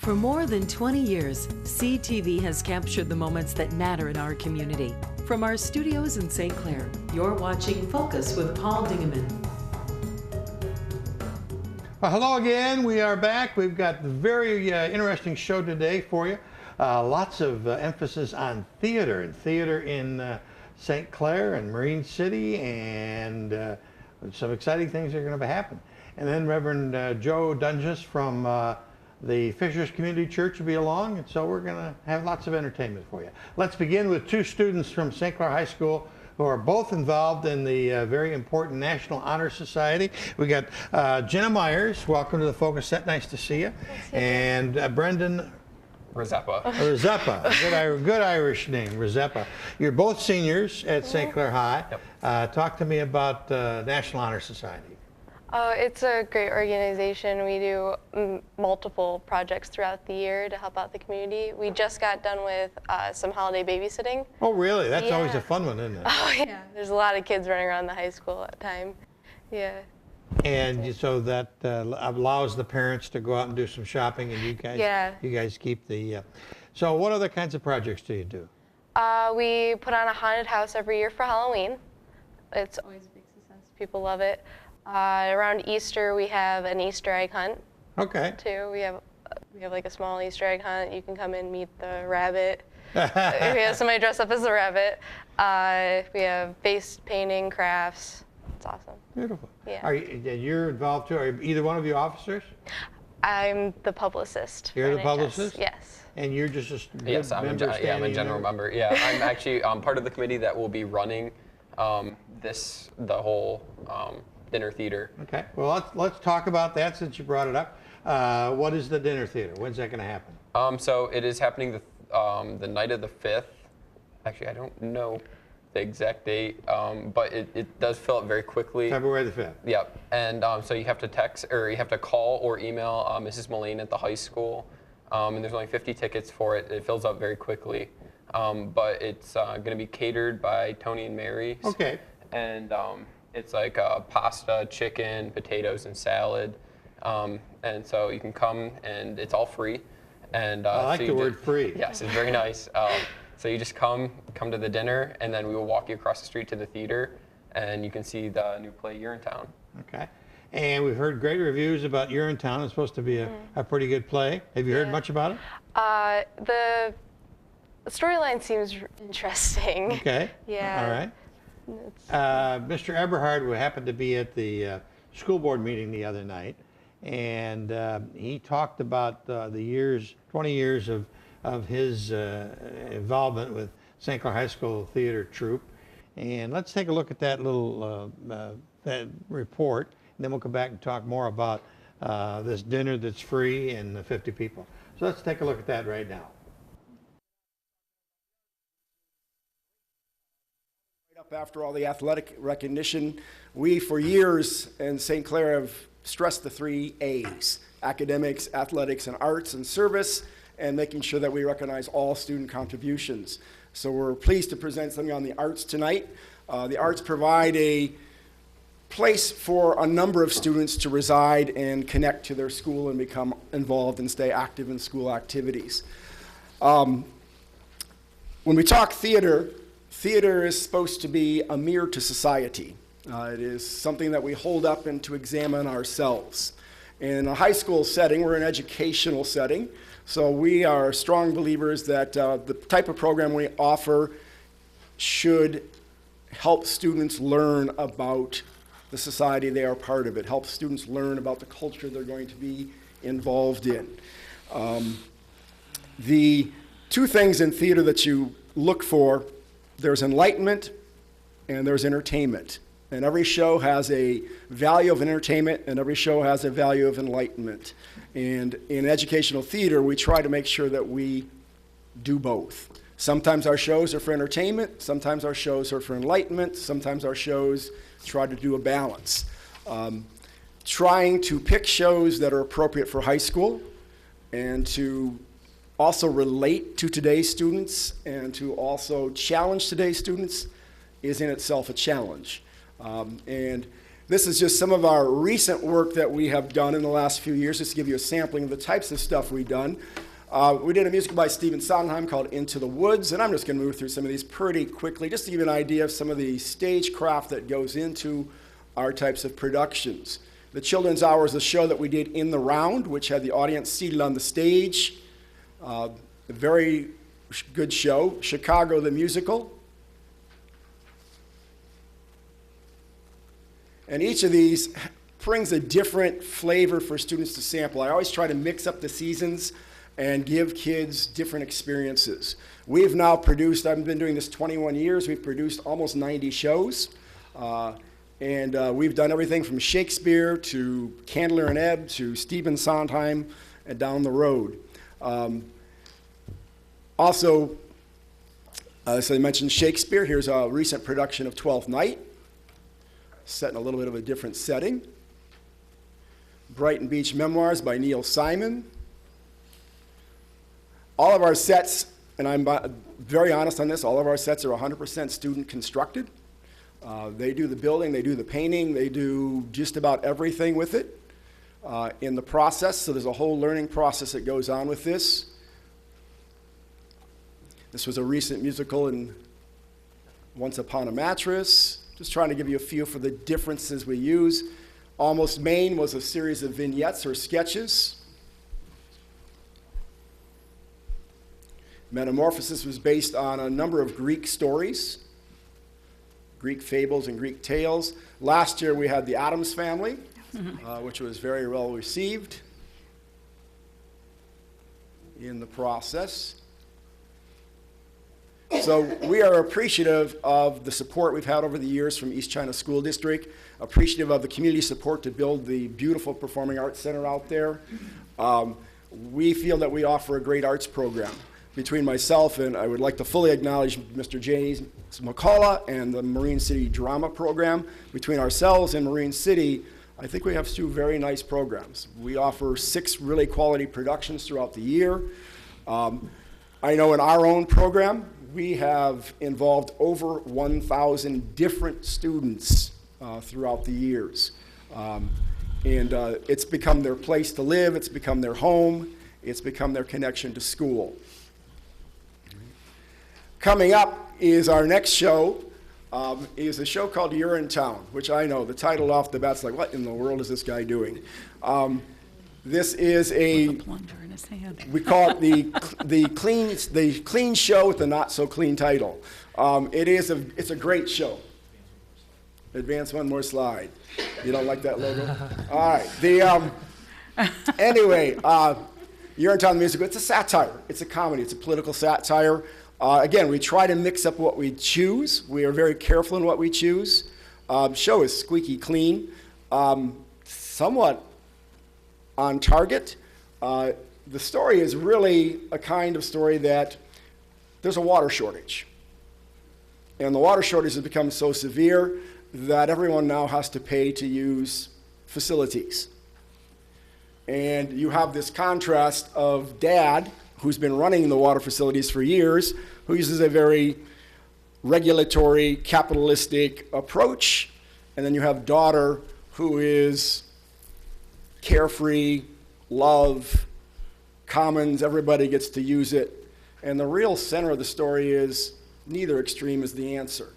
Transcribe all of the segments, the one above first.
For more than 20 years, CTV has captured the moments that matter in our community. From our studios in St. Clair, you're watching Focus with Paul Dingeman. Well, hello again. We are back. We've got a very interesting show today for you. Lots of emphasis on theater in St. Clair and Marine City, and some exciting things are going to happen. And then Reverend Joe Dunges from the Fishers Community Church will be along, and so we're going to have lots of entertainment for you. Let's begin with two students from St. Clair High School who are both involved in the very important National Honor Society. We got Jenna Myers, welcome to the Focus Set, nice to see you. And Brendan Rizeppa. Good Irish name, Rizeppa. You're both seniors at St. Clair High. Yep. Talk to me about National Honor Society. It's a great organization. We do multiple projects throughout the year to help out the community. We just got done with some holiday babysitting. Oh, really? That's Yeah. always a fun one, isn't it? Oh, yeah. There's a lot of kids running around the high school at the time. Yeah. And so that allows the parents to go out and do some shopping, and you guys keep the. So what other kinds of projects do you do? We put on a haunted house every year for Halloween. It's always a big success. People love it. Around Easter, we have an Easter egg hunt. Okay. Too. We have like a small Easter egg hunt. You can come and meet the rabbit. We have somebody dress up as the rabbit. We have face painting, crafts. It's awesome. Beautiful. Yeah. You're involved too? Are either one of you officers? I'm the publicist. You're for the NHS. publicist? Yes. And you're just a Yes, I'm member I'm a general member. Yeah, I'm actually part of the committee that will be running the whole dinner theater. Okay. Well, let's talk about that since you brought it up. What is the dinner theater? When's that going to happen? So it is happening the night of the 5th. Actually, I don't know the exact date, but it does fill up very quickly. February the 5th. Yep. And so you have to text or you have to call or email Mrs. Mullane at the high school. And there's only 50 tickets for it. It fills up very quickly. But it's going to be catered by Tony and Mary. Okay. And it's like pasta, chicken, potatoes, and salad. And so you can come, and it's all free. And I like the word free. Yes, it's very nice. So you just come to the dinner, and then we will walk you across the street to the theater, and you can see the new play Urinetown. Okay. And we've heard great reviews about Urinetown. It's supposed to be a pretty good play. Have you heard much about it? The storyline seems interesting. Okay. Yeah. All right. Mr. Eberhard, who happened to be at the school board meeting the other night, and he talked about the 20 years of his involvement with St. Clair High School Theater Troupe. And let's take a look at that little that report, and then we'll come back and talk more about this dinner that's free and the 50 people. So let's take a look at that right now. After all the athletic recognition, we for years in St. Clair have stressed the 3 A's: academics, athletics, and arts and service, and making sure that we recognize all student contributions. So we're pleased to present something on the arts tonight. The arts provide a place for a number of students to reside and connect to their school and become involved and stay active in school activities. When we talk theater, theater is supposed to be a mirror to society. It is something that we hold up and to examine ourselves. In a high school setting, we're an educational setting, so we are strong believers that the type of program we offer should help students learn about the society they are part of. It helps students learn about the culture they're going to be involved in. The 2 things in theater that you look for: there's enlightenment and there's entertainment. And every show has a value of entertainment, and every show has a value of enlightenment. And in educational theater, we try to make sure that we do both. Sometimes our shows are for entertainment, sometimes our shows are for enlightenment, sometimes our shows try to do a balance. Trying to pick shows that are appropriate for high school and to also relate to today's students and to also challenge today's students is in itself a challenge. And This is just some of our recent work that we have done in the last few years, just to give you a sampling of the types of stuff we've done. We did a musical by Stephen Sondheim called Into the Woods, and I'm just going to move through some of these pretty quickly, just to give you an idea of some of the stagecraft that goes into our types of productions. The Children's Hour is a show that we did in the round, which had the audience seated on the stage. A very good show. Chicago the Musical. And each of these brings a different flavor for students to sample. I always try to mix up the seasons and give kids different experiences. We've now produced, I've been doing this 21 years, we've produced almost 90 shows. And we've done everything from Shakespeare to Candler and Ebb to Stephen Sondheim and down the road. Also, as I mentioned Shakespeare, here's a recent production of Twelfth Night, set in a little bit of a different setting. Brighton Beach Memoirs by Neil Simon. All of our sets, and I'm very honest on this, all of our sets are 100% student constructed. They do the building, they do the painting, they do just about everything with it in the process. So there's a whole learning process that goes on with this. This was a recent musical in Once Upon a Mattress. Just trying to give you a feel for the differences we use. Almost Maine was a series of vignettes or sketches. Metamorphosis was based on a number of Greek stories, Greek fables and Greek tales. Last year we had the Addams Family, which was very well received in the process. So we are appreciative of the support we've had over the years from East China School District, appreciative of the community support to build the beautiful Performing Arts Center out there. We feel that we offer a great arts program. Between myself and I would like to fully acknowledge Mr. James McCullough and the Marine City Drama Program. Between ourselves and Marine City, I think we have two very nice programs. We offer 6 really quality productions throughout the year. I know in our own program, we have involved over 1,000 different students throughout the years. It's become their place to live, it's become their home, it's become their connection to school. Coming up is our next show, is a show called You're in Town, which I know, the title off the bat's like, what in the world is this guy doing? This is we call it the clean show with the not so clean title. It's a great show. Advance one more slide. You don't like that logo? All right. Anyway, You're in Town the Musical. It's a satire. It's a comedy. It's a political satire. Again, we try to mix up what we choose. We are very careful in what we choose. Show is squeaky clean, somewhat on target. The story is really a kind of story that there's a water shortage. And the water shortage has become so severe that everyone now has to pay to use facilities. And you have this contrast of dad, who's been running the water facilities for years, who uses a very regulatory, capitalistic approach. And then you have daughter, who is carefree, love, commons, everybody gets to use it. And the real center of the story is neither extreme is the answer.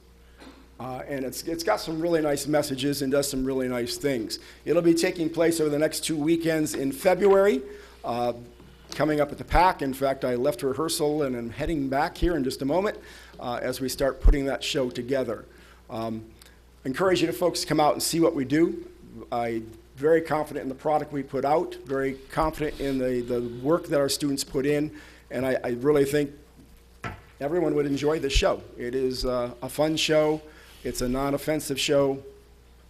And it's got some really nice messages and does some really nice things. It'll be taking place over the next 2 weekends in February, coming up at the PAC. In fact, I left rehearsal and I'm heading back here in just a moment as we start putting that show together. Encourage you to folks to come out and see what we do. I'm very confident in the product we put out, very confident in the work that our students put in, and I really think everyone would enjoy this show. It is a fun show. It's a non-offensive show.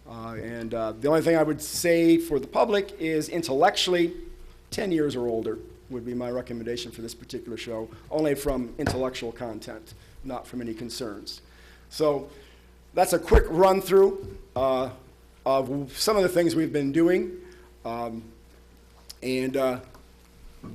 And the only thing I would say for the public is intellectually, 10 years or older would be my recommendation for this particular show, only from intellectual content, not from any concerns. So that's a quick run through of some of the things we've been doing.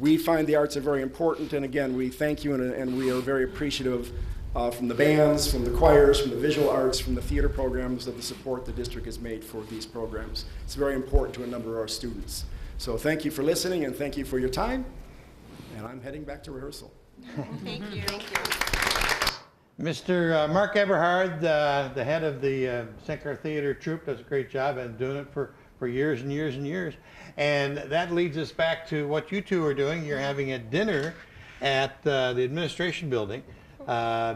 We find the arts are very important, and again, we thank you and we are very appreciative from the bands, from the choirs, from the visual arts, from the theater programs, of the support the district has made for these programs. It's very important to a number of our students. So thank you for listening and thank you for your time. And I'm heading back to rehearsal. Thank you. Mr. Mark Eberhard, the head of the St. Clair Theater troupe, does a great job and doing it for years and years and years. And that leads us back to what you two are doing. You're having a dinner at the administration building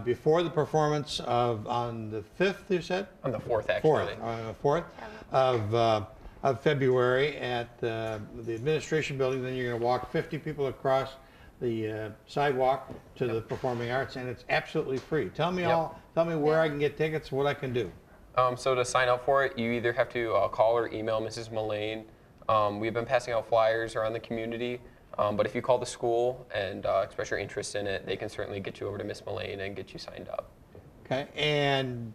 before the performance on the 5th, you said? On the 4th, actually. 4th of February at the administration building. Then you're going to walk 50 people across the sidewalk to the performing arts, and it's absolutely free. Tell me tell me where I can get tickets, what I can do. So to sign up for it, you either have to call or email Mrs. Mullane. We've been passing out flyers around the community, but if you call the school and express your interest in it, they can certainly get you over to Miss Mullane and get you signed up. Okay, and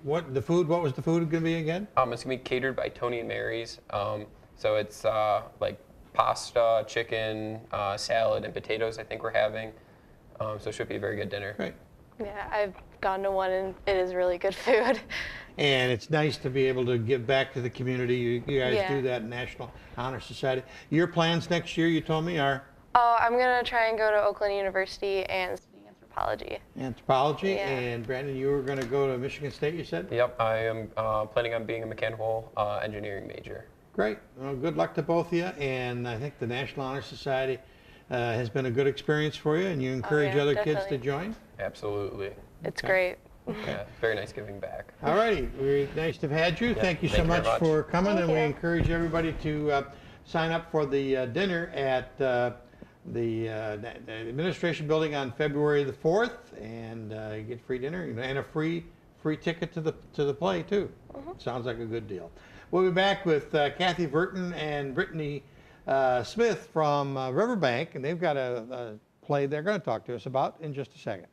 what was the food going to be again? It's going to be catered by Tony and Mary's. So it's like pasta, chicken, salad, and potatoes I think we're having. So it should be a very good dinner. Great. Yeah, I've gone to one and it is really good food. And it's nice to be able to give back to the community. You guys Yeah. do that in National Honor Society. Your plans next year, you told me, are? Oh, I'm going to try and go to Oakland University and study anthropology. Anthropology. Yeah. And Brandon, you were going to go to Michigan State, you said? Yep, I am planning on being a mechanical engineering major. Great. Well, good luck to both of you. And I think the National Honor Society has been a good experience for you, and you encourage yeah, other kids definitely. to join? Absolutely. It's Okay. great. Yeah, very nice giving back. All righty. Very nice to have had you. Thank you so thank you very much much. for coming, Thank and we you. encourage everybody to sign up for the dinner at the administration building on February the 4th, and you get free dinner and a free ticket to the play too. Sounds like a good deal. We'll be back with Kathy Verton and Brittany Smith from Riverbank, and they've got a play they're going to talk to us about in just a second.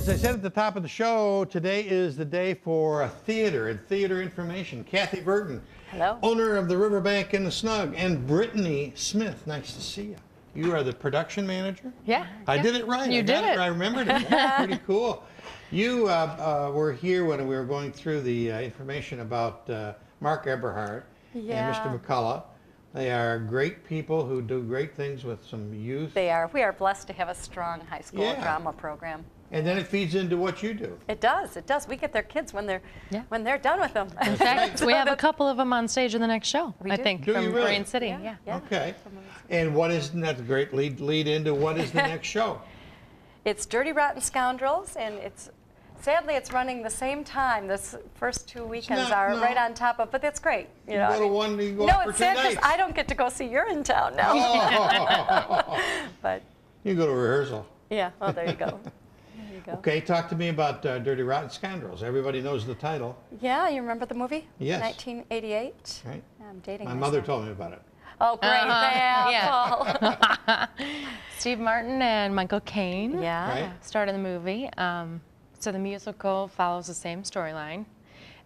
As I said at the top of the show, today is the day for theater and theater information. Kathy Verton, Hello. owner of the Riverbank and the Snug, and Brittany Smith. Nice to see you. You are the production manager? Yeah. I did it right. You I got did it. I remembered it. Yeah, pretty cool. You were here when we were going through the information about Mark Eberhard and Mr. McCullough. They are great people who do great things with some youth. They are. We are blessed to have a strong high school Yeah. drama program. And then it feeds into what you do. It does. It does. We get their kids when they're Yeah. done with them. In fact, we have a couple of them on stage in the next show, We I do. think, Do from you really? Marine City. Yeah. Okay. And what is, that's a great lead into what is the next show? It's Dirty Rotten Scoundrels, and sadly it's running the same time. This first 2 weekends not- are no. right on top of, but that's great. You You know, go I to mean- one, you go no, out for it's 2 sad because nights. I don't get to go see you're in town now. Oh. But You go to rehearsal. yeah, well there you go. There you go. Okay, talk to me about Dirty Rotten Scoundrels. Everybody knows the title, Yeah, you remember the movie? Yes. 1988. right? I'm dating My myself. mother told me about it. Oh, great. Yeah. Paul. Steve Martin and Michael Caine Yeah. Right. starred in the movie. So the musical follows the same storyline.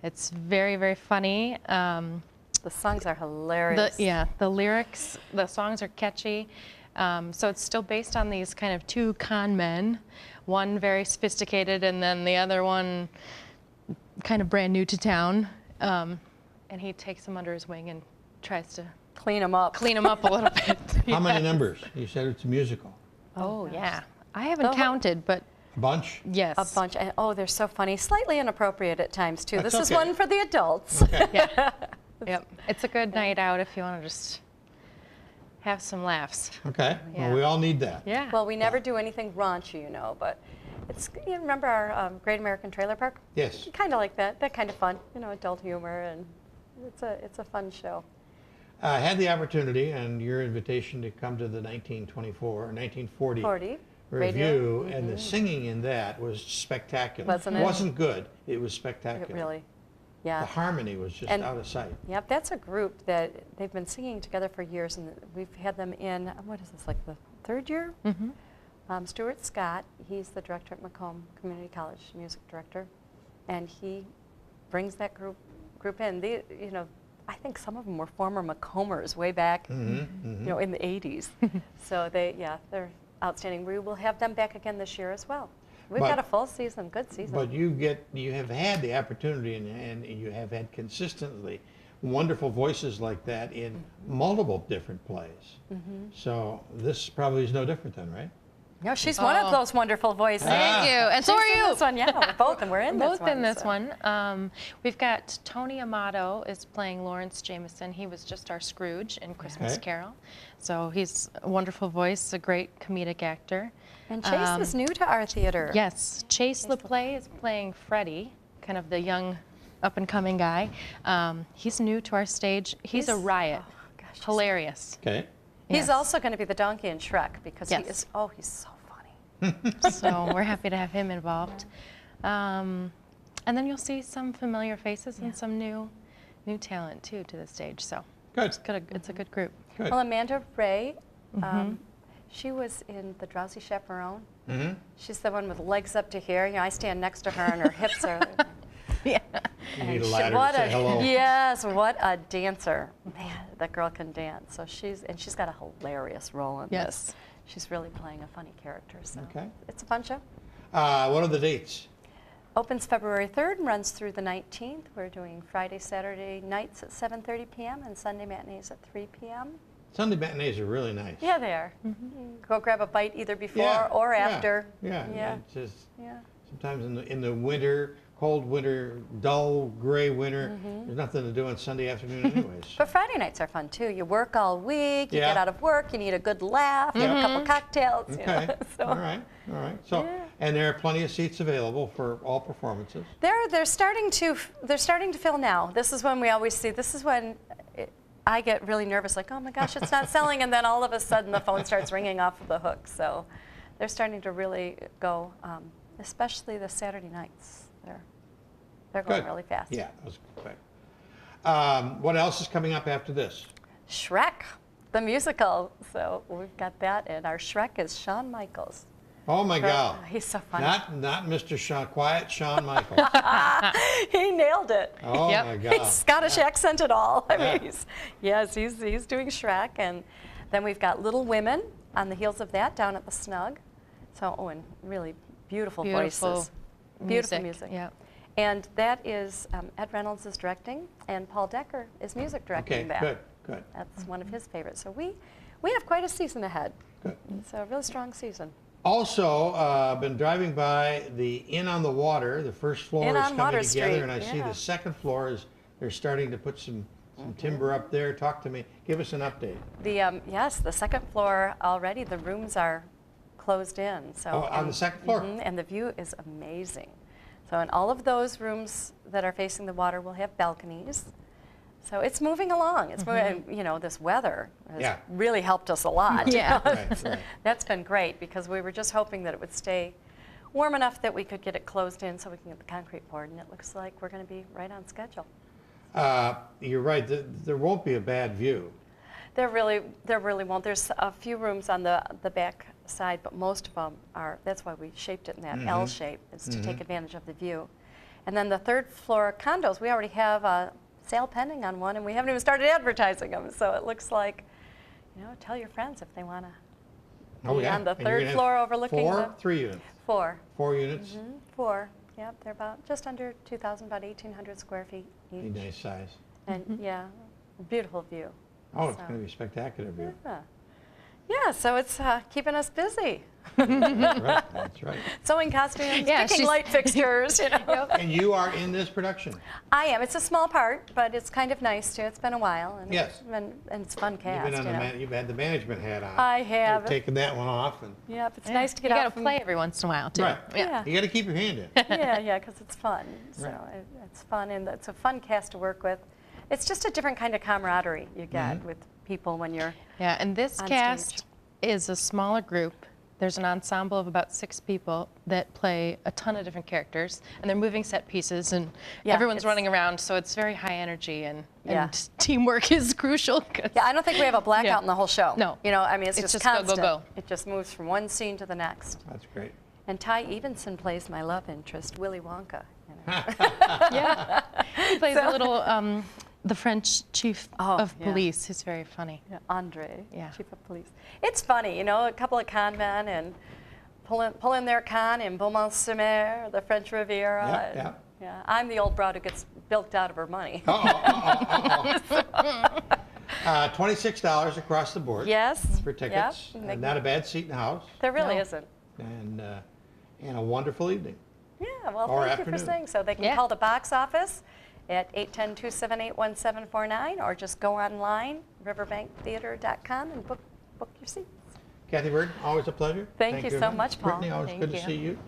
It's very, very funny. The songs are hilarious. The lyrics, the songs are catchy. So it's still based on these kind of two con men, one very sophisticated and then the other one kind of brand new to town. And he takes them under his wing and tries to Clean them up. clean them up a little bit. How many numbers? You said it's a musical. Oh, yeah. I haven't The- counted, but A bunch? yes. A bunch. And, oh, they're so funny. Slightly inappropriate at times, too. That's This is okay. one for the adults. Yeah. Yep. It's a good night out if you want to just have some laughs. Okay, well, Yeah. we all need that. Yeah. Well, we never do anything raunchy, you know, but it's, you remember our Great American Trailer Park? Yes. Kind of like that kind of fun, you know, adult humor, and it's a fun show. I had the opportunity and your invitation to come to the 1924 or 1940 40. review, Radio. and the singing in that was spectacular. Wasn't it? Wasn't good. It was spectacular. It really, The yeah. harmony was just And- out of sight. Yep, that's a group that they've been singing together for years, and we've had them in, what is this, like the third year? Mm-hmm. Stuart Scott, he's the director at Macomb Community College, music director, and he brings that group in. You know, I think some of them were former Macombers way back, you know, in the 80s. So they're outstanding. We will have them back again this year as well. We've got a full season, good season. But you have had the opportunity and you have had consistently wonderful voices like that in multiple different plays. So this probably is no different then, right? No, she's one of those wonderful voices. Thank you. And so are you. This one, yeah, we're both, and we're in this one. Both in this one. We've got Tony Amato is playing Lawrence Jameson. He was just our Scrooge in Christmas Carol. So he's a wonderful voice, a great comedic actor. And Chase is new to our theater. Yes, Chase LePlay is playing Freddie, kind of the young up-and-coming guy. He's new to our stage. He's a riot. Oh, gosh, hilarious. Okay. He's also going to be the donkey in Shrek because he is, he's so funny. So we're happy to have him involved. And then you'll see some familiar faces and some new talent too to the stage. So Good. It's a good group. Good. Well, Amanda Ray, she was in The Drowsy Chaperone. She's the one with legs up to here. You know, I stand next to her and her hips are. Yeah. You need a ladder to say hello. Yes, what a dancer. Man, that girl can dance. So she's got a hilarious role in this. She's really playing a funny character. So it's a fun show. What are the dates? Opens February 3rd and runs through the 19th. We're doing Friday, Saturday nights at 7:30 p.m. and Sunday matinees at 3 p.m. Sunday matinees are really nice. Yeah, they are. Go grab a bite either before or after. Yeah. It's just sometimes in the winter, cold winter, dull gray winter, there's nothing to do on Sunday afternoon anyways. But Friday nights are fun too. You work all week, you get out of work, you need a good laugh, you have a couple cocktails. Okay. You know, so. All right. So, and there are plenty of seats available for all performances. They're starting to fill now. This is when we always see. This is when I get really nervous, like, oh my gosh, it's not selling, and then all of a sudden the phone starts ringing off of the hook. So, they're starting to really go, especially the Saturday nights. They're going really fast. Yeah, that was quick. What else is coming up after this? Shrek, the musical. So we've got that, and our Shrek is Shawn Michaels. Oh my God! He's so funny. Not Mr. Shawn Michaels. He nailed it. Oh my God! He's Scottish accent and all. I mean, he's doing Shrek, and then we've got Little Women on the heels of that down at the Snug. So and really beautiful voices, beautiful music. Yeah. And that is Ed Reynolds is directing, and Paul Decker is music directing that. Good. That's one of his favorites. So we have quite a season ahead. Good. It's a really strong season. Also, been driving by the Inn on the Water. The first floor is coming Water together, Street, and I see the second floor is they're starting to put some timber up there. Talk to me. Give us an update. The second floor already. The rooms are closed in. So on the second floor. And the view is amazing. So in all of those rooms that are facing the water will have balconies. So it's moving along. It's moving, you know, this weather has really helped us a lot. Yeah. Right. That's been great because we were just hoping that it would stay warm enough that we could get it closed in so we can get the concrete poured, and it looks like we're going to be right on schedule. You're right. There won't be a bad view. There really won't. There's a few rooms on the back side, but most of them are. That's why we shaped it in that L shape, is to take advantage of the view. And then the third floor condos, we already have a sale pending on one, and we haven't even started advertising them. So it looks like, you know, tell your friends if they want to be on the third floor overlooking the 3 units. 4. 4 units. 4. Yep, they're about just under 2,000, about 1,800 square feet each. A nice size. And beautiful view. Oh, it's going to be a spectacular view. Yeah, so it's keeping us busy. That's right. Sewing costumes, picking light fixtures, you know. And you are in this production. I am. It's a small part, but it's kind of nice too. It's been a while, and it's fun cast. You've had the management hat on. I have. You've taken that one off, and it's nice to get out. out. You got to play every once in a while too. Right. Yeah. You got to keep your hand in. Yeah, because it's fun. So it's fun, and it's a fun cast to work with. It's just a different kind of camaraderie you get with people when you're and this on cast stage. is a smaller group There's an ensemble of about 6 people that play a ton of different characters, and they're moving set pieces, and Yeah, everyone's running around, so it's very high energy, and Yeah. teamwork is crucial. Yeah, I don't think we have a blackout Yeah. in the whole show. No. You know, I mean, it's It's just just go, go, constant. go. It just moves from one scene to the next. That's great. And Ty Evenson plays my love interest, Willy Wonka. You know. Yeah, he plays a little, the French chief Oh, of yeah. police. He's very funny. Yeah, Andre, Yeah. chief of police. It's funny, you know, a couple of con men and pulling their con in Beaumont-sur-Mer, the French Riviera. Yeah, and, yeah. Yeah, I'm the old broad who gets bilked out of her money. $26 across the board. Yes. For tickets. Yeah. Not a bad seat in the house. There really No. isn't. And a wonderful evening. Yeah, well, Or thank you for afternoon. saying so. They can Yeah. call the box office at 810-278-1749 or just go online, riverbanktheater.com, and book your seats. Kathy Bird, always a pleasure. Thank you so very much, Paul. Brittany, always Thank good to you. see you.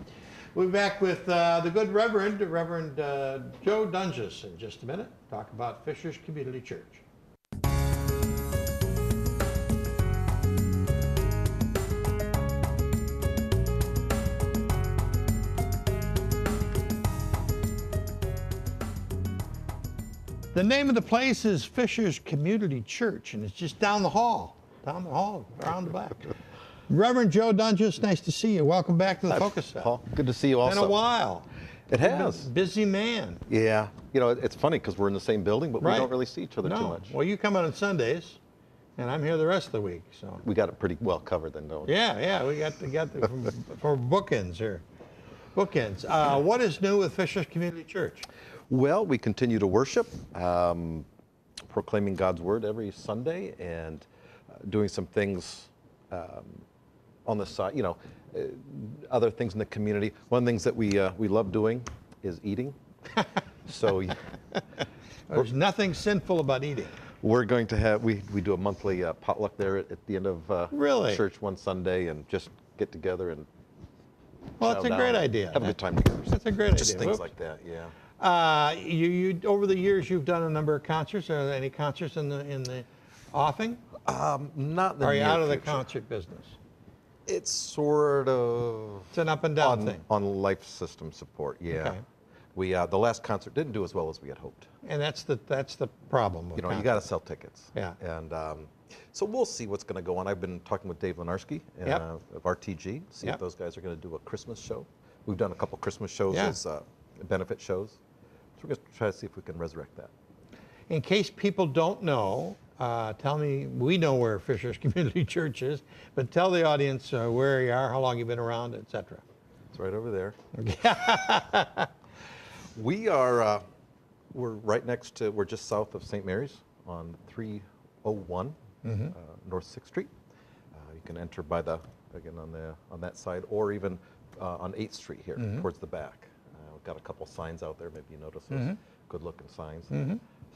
We'll be back with the good Reverend Joe Dunges in just a minute. Talk about Fishers Community Church. The name of the place is Fishers Community Church, and it's just down the hall, around the back. Reverend Joe Dunges, nice to see you. Welcome back to the Focus Cell. Paul, good to see you also. Been a while. It has. Busy man. Yeah. You know, it's funny because we're in the same building, but Right. we don't really see each other too No. much. Well, you come on Sundays, and I'm here the rest of the week. So. We got it pretty well covered then, don't we? Yeah, we got the for bookends here. Bookends. What is new with Fishers Community Church? Well, we continue to worship, proclaiming God's word every Sunday, and doing some things on the side. You know, other things in the community. One of the things that we love doing is eating. So There's nothing sinful about eating. we're going to have we do a monthly potluck there at the end of Really? church one Sunday, and just get together and Well, that's chow a great down, idea. have a good time together. That's a great Just idea. things Whoops. like that, yeah. You over the years you've done a number of concerts. Are there any concerts in the offing? Not the Or are you near out of the future. concert business? It's sort of It's an up and down thing. on life system support. Yeah, Okay. we the last concert didn't do as well as we had hoped. And that's the problem. With You know, you concerts. got to sell tickets. Yeah. And so we'll see what's going to go on. I've been talking with Dave Lenarski Yep. of RTG. See Yep. if those guys are going to do a Christmas show. We've done a couple Christmas shows Yeah. as benefit shows. So we're going to try to see if we can resurrect that. In case people don't know, tell me, we know where Fishers Community Church is, but tell the audience where you are, how long you've been around, etc. It's right over there. We're right next to, we're just south of St. Mary's on 301 North 6th Street. You can enter by again on that side, or even on 8th Street here towards the back. We've got a couple signs out there, maybe you notice those good looking signs.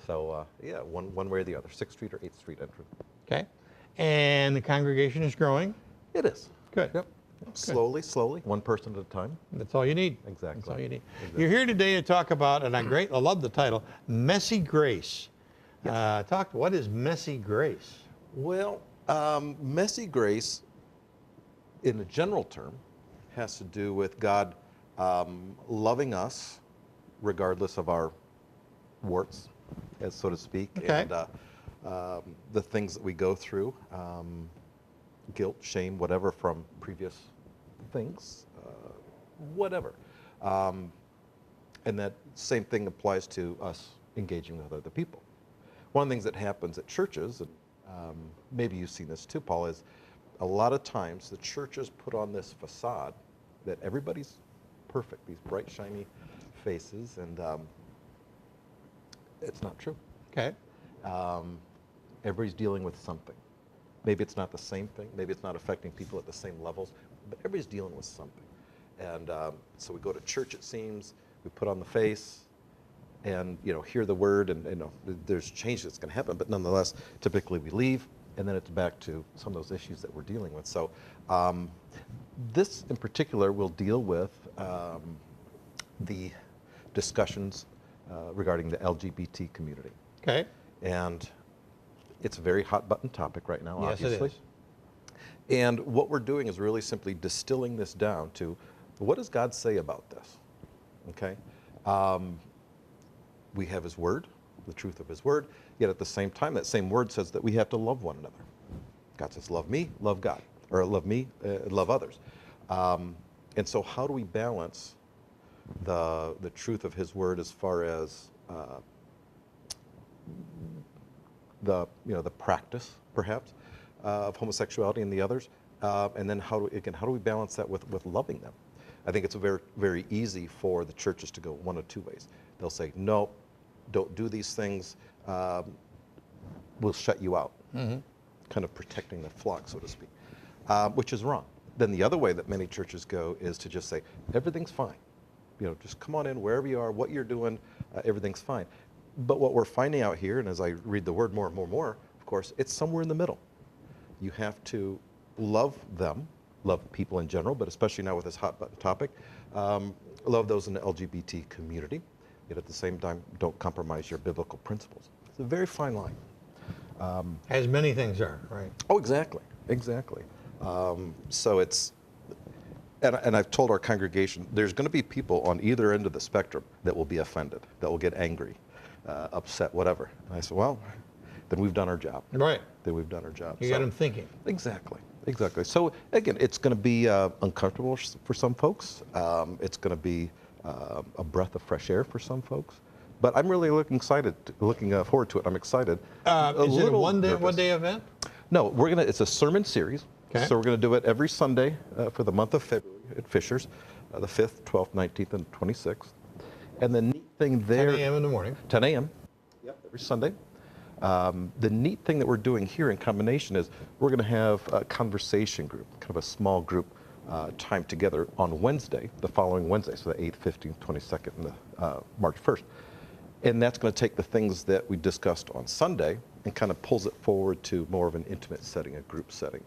So yeah, one way or the other, 6th Street or 8th Street entrance. Okay. And the congregation is growing. It is. Good. Yep. Slowly, one person at a time. That's all you need. Exactly. That's all you need. Exactly. You're here today to talk about, and I love the title, Messy Grace. What is Messy Grace? Well, messy grace, in a general term, has to do with God loving us regardless of our warts, as so to speak, Okay. and the things that we go through, guilt, shame, whatever from previous things, whatever. And that same thing applies to us engaging with other people. One of the things that happens at churches, and maybe you've seen this too, Paul, is a lot of times the churches put on this facade that everybody's perfect, these bright, shiny faces, and it's not true. Okay. Everybody's dealing with something. Maybe it's not the same thing, maybe it's not affecting people at the same levels, but everybody's dealing with something. And so we go to church, it seems, we put on the face, and hear the word, and there's change that's going to happen, but nonetheless, typically we leave, and then it's back to some of those issues that we're dealing with. So this in particular will deal with the discussions regarding the LGBT community. Okay. And it's a very hot button topic right now, Yes, it obviously. is. And what we're doing is really simply distilling this down to, what does God say about this? Okay? We have His Word, the truth of His Word, yet at the same time, that same Word says that we have to love one another. God says, love me, love God, or love me, love others. And so how do we balance the truth of His Word as far as the practice, perhaps, of homosexuality and the others, and then how do we balance that with loving them? I think it's very, very easy for the churches to go one of two ways. They'll say, no, don't do these things, we'll shut you out, kind of protecting the flock, so to speak, which is wrong. Then the other way that many churches go is to just say, everything's fine. Just come on in wherever you are, what you're doing, everything's fine. But what we're finding out here, and as I read the Word more and more and more, of course, it's somewhere in the middle. You have to love them, love people in general, but especially now with this hot button topic, love those in the LGBT community, yet at the same time, don't compromise your biblical principles. It's a very fine line. As many things are, right? Oh, exactly, exactly. So it's, and I've told our congregation, there's going to be people on either end of the spectrum that will be offended, that will get angry, upset, whatever. And I said, well, then we've done our job. Right. Then we've done our job. You got them thinking. Exactly, exactly. So again, it's going to be uncomfortable for some folks. It's going to be a breath of fresh air for some folks. But I'm really looking forward to it. I'm excited. Is it a one day event? No, it's a sermon series. Okay. So we're going to do it every Sunday for the month of February at Fisher's, the 5th, 12th, 19th, and 26th. And the neat thing there... 10 a.m. in the morning. 10 a.m. Yep, every Sunday. The neat thing that we're doing here in combination is we're going to have a conversation group, kind of a small group time together on Wednesday, the following Wednesday, so the 8th, 15th, 22nd, and March 1st. And that's going to take the things that we discussed on Sunday and kind of pulls it forward to more of an intimate setting, a group setting.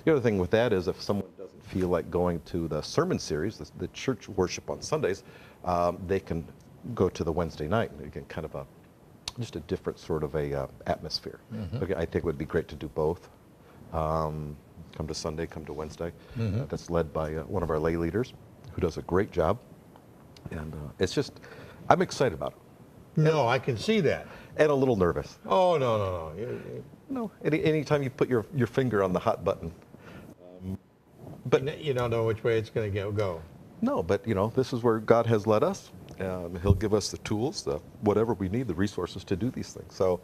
The other thing with that is if someone doesn't feel like going to the sermon series, the church worship on Sundays, they can go to the Wednesday night. And again, kind of just a different sort of a atmosphere. Okay, I think it would be great to do both. Come to Sunday, come to Wednesday. That's led by one of our lay leaders who does a great job. And it's just, I'm excited about it. No, I can see that. And a little nervous. Oh, no. No, anytime you put your finger on the hot button. But you don't know which way it's going to go. No, but this is where God has led us. He'll give us the tools, whatever we need, the resources to do these things. So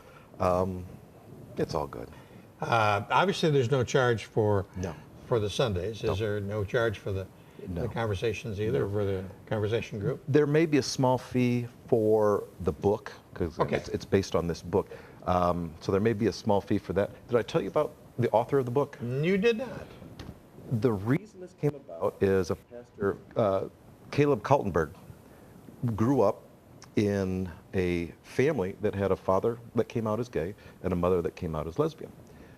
it's all good. Obviously, there's no charge for the Sundays. No. Is there no charge for the conversations either, for the conversation group? There may be a small fee for the book, because it's based on this book. So there may be a small fee for that. Did I tell you about the author of the book? You did not. The reason this came about is a pastor, Caleb Kaltenberg, grew up in a family that had a father that came out as gay and a mother that came out as lesbian.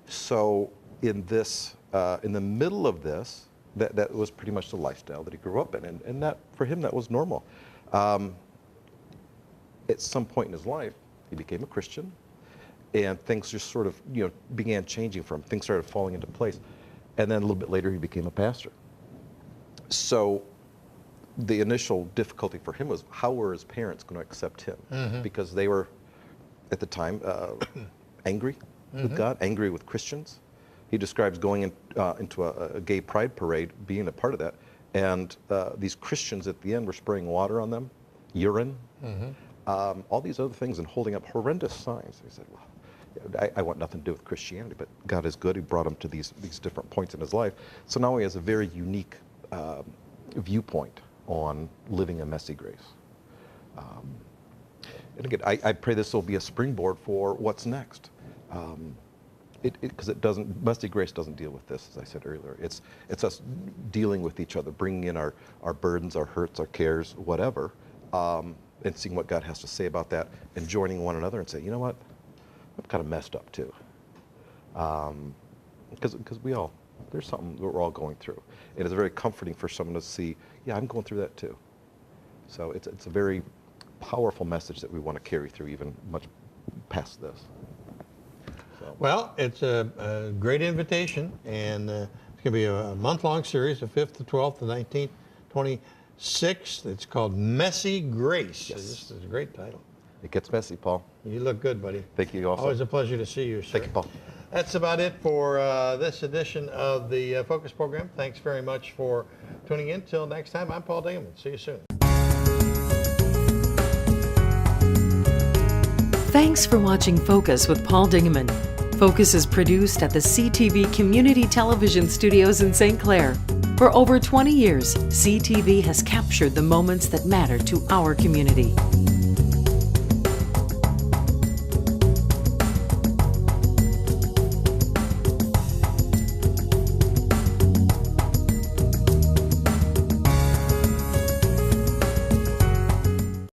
So in the middle of this, that was pretty much the lifestyle that he grew up in, and that for him that was normal. At some point in his life, he became a Christian, and things just sort of began changing for him. Things started falling into place, and then a little bit later he became a pastor. So the initial difficulty for him was how were his parents going to accept him, because they were at the time angry with God, angry with Christians. He describes going into a gay pride parade, being a part of that, and these Christians at the end were spraying water on them, urine, all these other things, and holding up horrendous signs. He said, well, I want nothing to do with Christianity, but God is good. He brought him to these different points in his life. So now he has a very unique viewpoint on living a messy grace. And again, I pray this will be a springboard for what's next. Because messy grace doesn't deal with this, as I said earlier. It's us dealing with each other, bringing in our burdens, our hurts, our cares, whatever, and seeing what God has to say about that, and joining one another and say, you know what, I'm kind of messed up too. Because there's something that we're all going through. And it's very comforting for someone to see, yeah, I'm going through that too. So it's a very powerful message that we want to carry through even much past this. So. Well, it's a great invitation, and it's going to be a month-long series, the 5th, the 12th, the 19th, 26th. It's called Messy Grace. Yes. This is a great title. It gets messy, Paul. You look good, buddy. Thank you also. Always a pleasure to see you, sir. Thank you, Paul. That's about it for this edition of the Focus program. Thanks very much for tuning in. Till next time, I'm Paul Dingelman. See you soon. Thanks for watching Focus with Paul Dingelman. Focus is produced at the CTV Community Television Studios in St. Clair. For over 20 years, CTV has captured the moments that matter to our community.